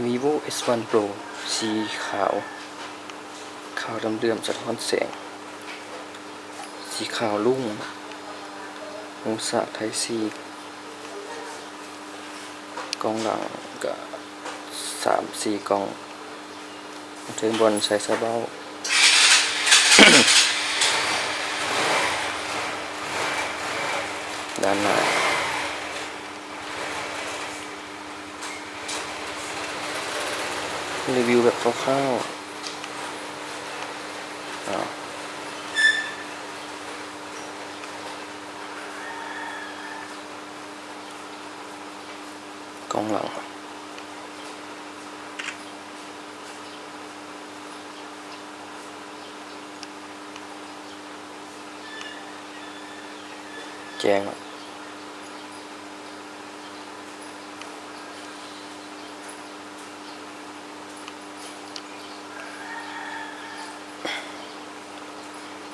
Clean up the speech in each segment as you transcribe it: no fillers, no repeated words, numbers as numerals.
vivo S1 Pro สีขาวดำเลื่อมสะท้อนแสงสีขาวลุ่งหูสะไทซีกล้องหลังก็3-4กล้องถึงบนใส่ซะเบ้า ด้านหน้ารีวิวแบบคร่าวๆกล้องหลังแจ้ง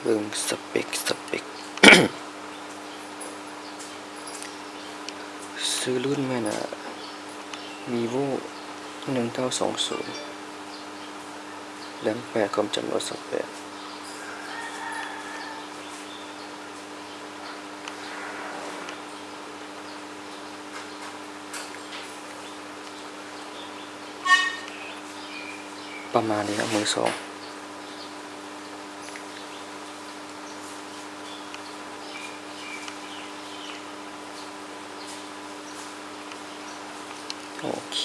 เบิ่งสเปค ซื้อรุ่นแม่น่ะ vivo 1920แรม8ความจำ128ประมาณนี้นะมือสองโอเค